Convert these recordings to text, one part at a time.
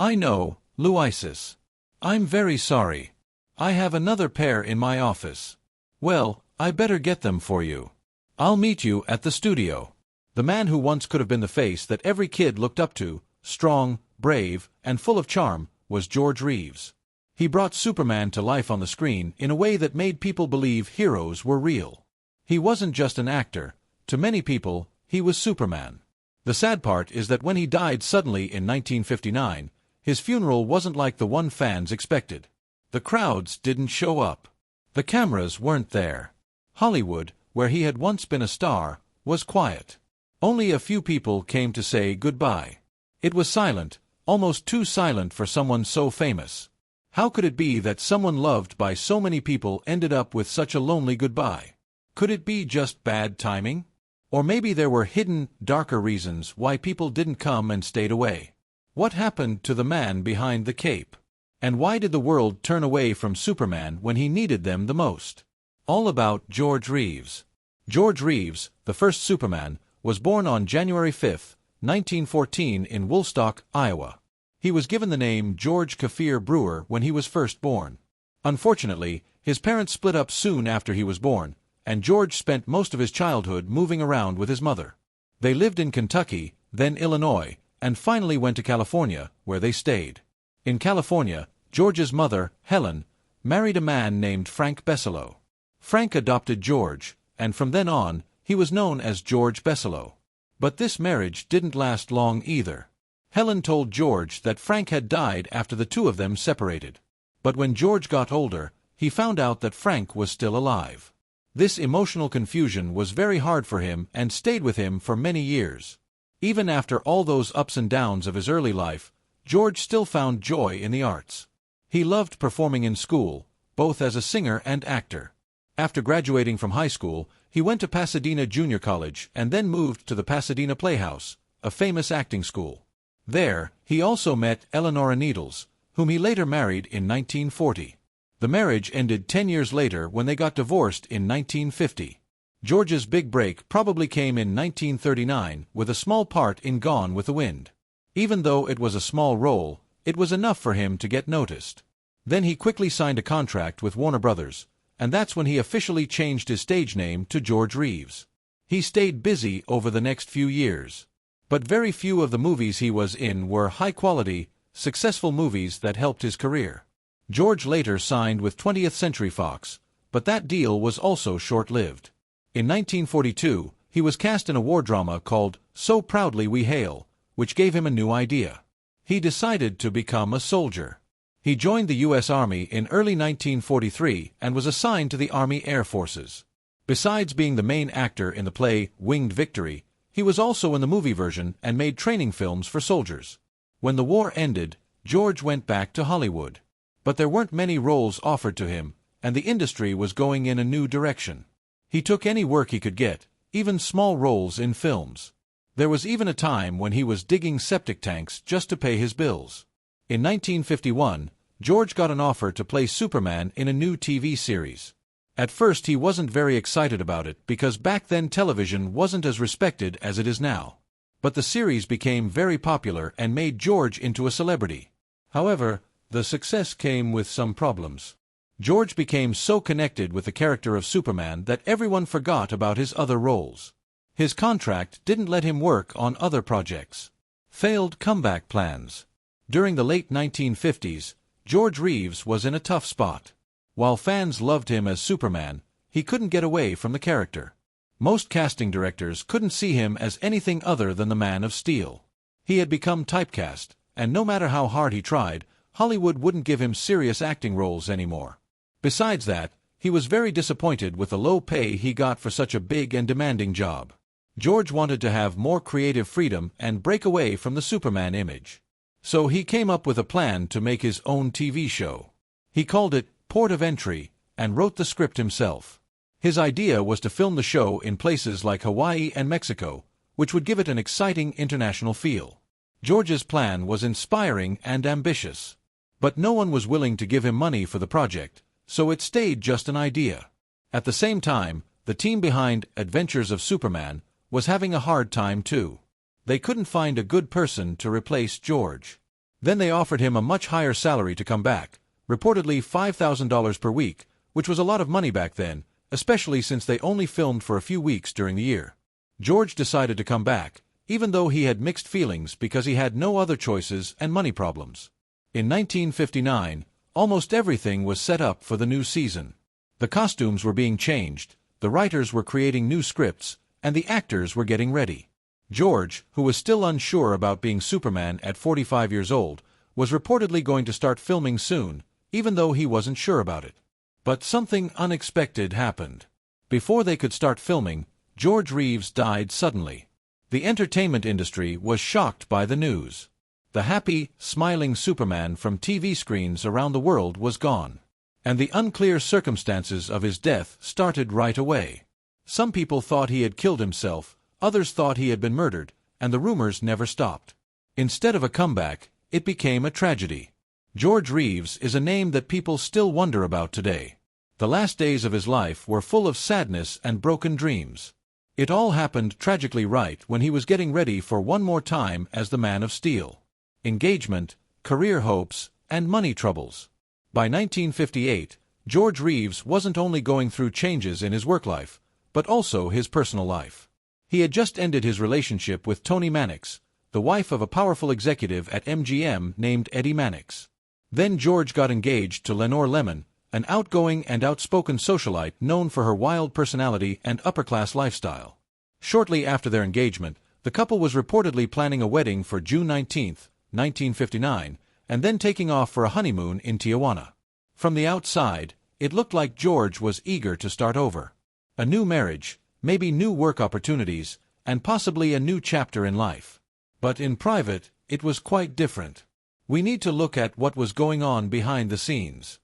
I know, Luisis. I'm very sorry. I have another pair in my office. Well, I better get them for you. I'll meet you at the studio. The man who once could have been the face that every kid looked up to, strong, brave, and full of charm, was George Reeves. He brought Superman to life on the screen in a way that made people believe heroes were real. He wasn't just an actor. To many people, he was Superman. The sad part is that when he died suddenly in 1959, his funeral wasn't like the one fans expected. The crowds didn't show up. The cameras weren't there. Hollywood, where he had once been a star, was quiet. Only a few people came to say goodbye. It was silent, almost too silent for someone so famous. How could it be that someone loved by so many people ended up with such a lonely goodbye? Could it be just bad timing? Or maybe there were hidden, darker reasons why people didn't come and stayed away. What happened to the man behind the cape? And why did the world turn away from Superman when he needed them the most? All about George Reeves. George Reeves, the first Superman, was born on January 5, 1914 in Woolstock, Iowa. He was given the name George Kaffir Brewer when he was first born. Unfortunately, his parents split up soon after he was born, and George spent most of his childhood moving around with his mother. They lived in Kentucky, then Illinois, and finally went to California, where they stayed. In California, George's mother, Helen, married a man named Frank Besselo. Frank adopted George, and from then on, he was known as George Besselo. But this marriage didn't last long either. Helen told George that Frank had died after the two of them separated. But when George got older, he found out that Frank was still alive. This emotional confusion was very hard for him and stayed with him for many years. Even after all those ups and downs of his early life, George still found joy in the arts. He loved performing in school, both as a singer and actor. After graduating from high school, he went to Pasadena Junior College and then moved to the Pasadena Playhouse, a famous acting school. There, he also met Eleanora Needles, whom he later married in 1940. The marriage ended 10 years later when they got divorced in 1950. George's big break probably came in 1939 with a small part in Gone with the Wind. Even though it was a small role, it was enough for him to get noticed. Then he quickly signed a contract with Warner Brothers, and that's when he officially changed his stage name to George Reeves. He stayed busy over the next few years. But very few of the movies he was in were high-quality, successful movies that helped his career. George later signed with 20th Century Fox, but that deal was also short-lived. In 1942, he was cast in a war drama called So Proudly We Hail, which gave him a new idea. He decided to become a soldier. He joined the U.S. Army in early 1943 and was assigned to the Army Air Forces. Besides being the main actor in the play Winged Victory, he was also in the movie version and made training films for soldiers. When the war ended, George went back to Hollywood. But there weren't many roles offered to him, and the industry was going in a new direction. He took any work he could get, even small roles in films. There was even a time when he was digging septic tanks just to pay his bills. In 1951, George got an offer to play Superman in a new TV series. At first he wasn't very excited about it because back then television wasn't as respected as it is now. But the series became very popular and made George into a celebrity. However, the success came with some problems. George became so connected with the character of Superman that everyone forgot about his other roles. His contract didn't let him work on other projects. Failed comeback plans. During the late 1950s, George Reeves was in a tough spot. While fans loved him as Superman, he couldn't get away from the character. Most casting directors couldn't see him as anything other than the Man of Steel. He had become typecast, and no matter how hard he tried, Hollywood wouldn't give him serious acting roles anymore. Besides that, he was very disappointed with the low pay he got for such a big and demanding job. George wanted to have more creative freedom and break away from the Superman image. So he came up with a plan to make his own TV show. He called it Port of Entry and wrote the script himself. His idea was to film the show in places like Hawaii and Mexico, which would give it an exciting international feel. George's plan was inspiring and ambitious. But no one was willing to give him money for the project, so it stayed just an idea. At the same time, the team behind Adventures of Superman was having a hard time too. They couldn't find a good person to replace George. Then they offered him a much higher salary to come back, reportedly $5,000 per week, which was a lot of money back then, especially since they only filmed for a few weeks during the year. George decided to come back, even though he had mixed feelings because he had no other choices and money problems. In 1959, almost everything was set up for the new season. The costumes were being changed, the writers were creating new scripts, and the actors were getting ready. George, who was still unsure about being Superman at 45 years old, was reportedly going to start filming soon, even though he wasn't sure about it. But something unexpected happened. Before they could start filming, George Reeves died suddenly. The entertainment industry was shocked by the news. The happy, smiling Superman from TV screens around the world was gone. And the unclear circumstances of his death started right away. Some people thought he had killed himself, others thought he had been murdered, and the rumors never stopped. Instead of a comeback, it became a tragedy. George Reeves is a name that people still wonder about today. The last days of his life were full of sadness and broken dreams. It all happened tragically right when he was getting ready for one more time as the Man of Steel. Engagement, career hopes, and money troubles. By 1958, George Reeves wasn't only going through changes in his work life, but also his personal life. He had just ended his relationship with Toni Mannix, the wife of a powerful executive at MGM named Eddie Mannix. Then George got engaged to Lenore Lemon, an outgoing and outspoken socialite known for her wild personality and upper-class lifestyle. Shortly after their engagement, the couple was reportedly planning a wedding for June 19, 1959, and then taking off for a honeymoon in Tijuana. From the outside, it looked like George was eager to start over. A new marriage, maybe new work opportunities, and possibly a new chapter in life. But in private, it was quite different. We need to look at what was going on behind the scenes.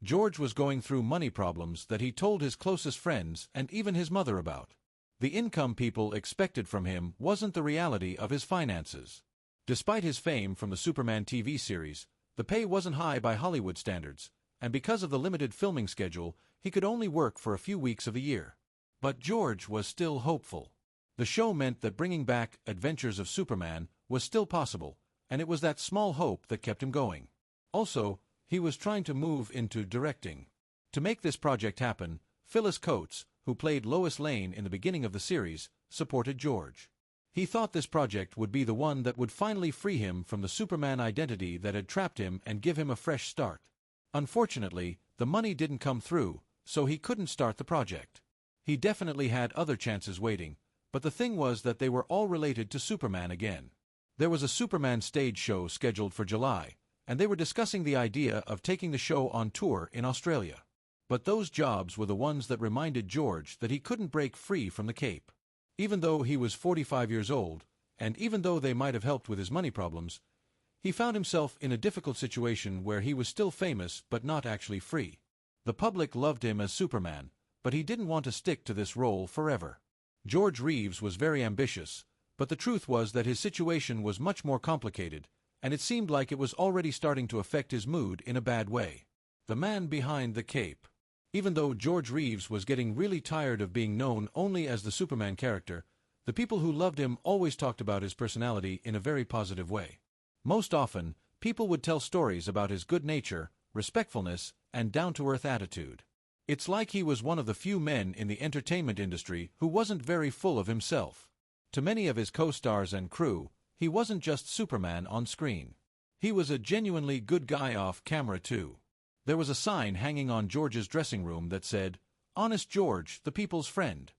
George was going through money problems that he told his closest friends and even his mother about. The income people expected from him wasn't the reality of his finances. Despite his fame from the Superman TV series, the pay wasn't high by Hollywood standards, and because of the limited filming schedule, he could only work for a few weeks of the year. But George was still hopeful. The show meant that bringing back Adventures of Superman was still possible, and it was that small hope that kept him going. Also, he was trying to move into directing. To make this project happen, Phyllis Coates, who played Lois Lane in the beginning of the series, supported George. He thought this project would be the one that would finally free him from the Superman identity that had trapped him and give him a fresh start. Unfortunately, the money didn't come through, so he couldn't start the project. He definitely had other chances waiting, but the thing was that they were all related to Superman again. There was a Superman stage show scheduled for July, and they were discussing the idea of taking the show on tour in Australia. But those jobs were the ones that reminded George that he couldn't break free from the Cape. Even though he was 45 years old, and even though they might have helped with his money problems, he found himself in a difficult situation where he was still famous but not actually free. The public loved him as Superman, but he didn't want to stick to this role forever. George Reeves was very ambitious, but the truth was that his situation was much more complicated, and it seemed like it was already starting to affect his mood in a bad way. The man behind the cape. Even though George Reeves was getting really tired of being known only as the Superman character, the people who loved him always talked about his personality in a very positive way. Most often, people would tell stories about his good nature, respectfulness, and down-to-earth attitude. It's like he was one of the few men in the entertainment industry who wasn't very full of himself. To many of his co-stars and crew, he wasn't just Superman on screen. He was a genuinely good guy off camera too. There was a sign hanging on George's dressing room that said, "Honest George, the people's friend."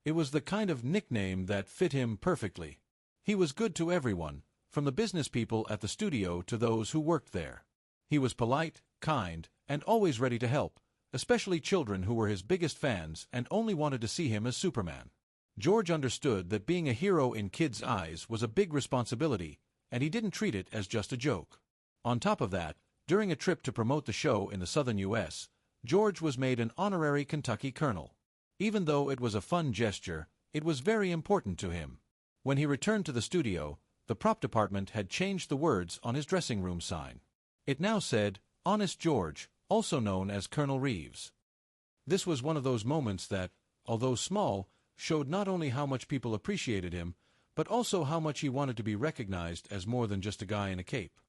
It was the kind of nickname that fit him perfectly. He was good to everyone, from the business people at the studio to those who worked there. He was polite, kind, and always ready to help, especially children who were his biggest fans and only wanted to see him as Superman. George understood that being a hero in kids' eyes was a big responsibility, and he didn't treat it as just a joke. On top of that, during a trip to promote the show in the southern U.S., George was made an honorary Kentucky colonel. Even though it was a fun gesture, it was very important to him. When he returned to the studio, the prop department had changed the words on his dressing room sign. It now said, "Honest George," also known as Colonel Reeves. This was one of those moments that, although small, showed not only how much people appreciated him, but also how much he wanted to be recognized as more than just a guy in a cape.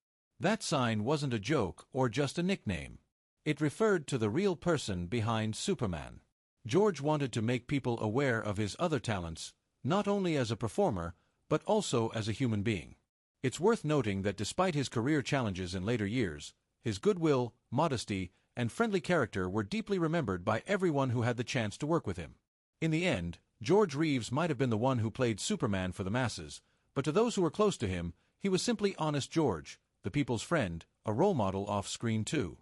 That sign wasn't a joke or just a nickname. It referred to the real person behind Superman. George wanted to make people aware of his other talents, not only as a performer, but also as a human being. It's worth noting that despite his career challenges in later years, his goodwill, modesty, and friendly character were deeply remembered by everyone who had the chance to work with him. In the end, George Reeves might have been the one who played Superman for the masses, but to those who were close to him, he was simply Honest George, the people's friend, a role model off-screen too.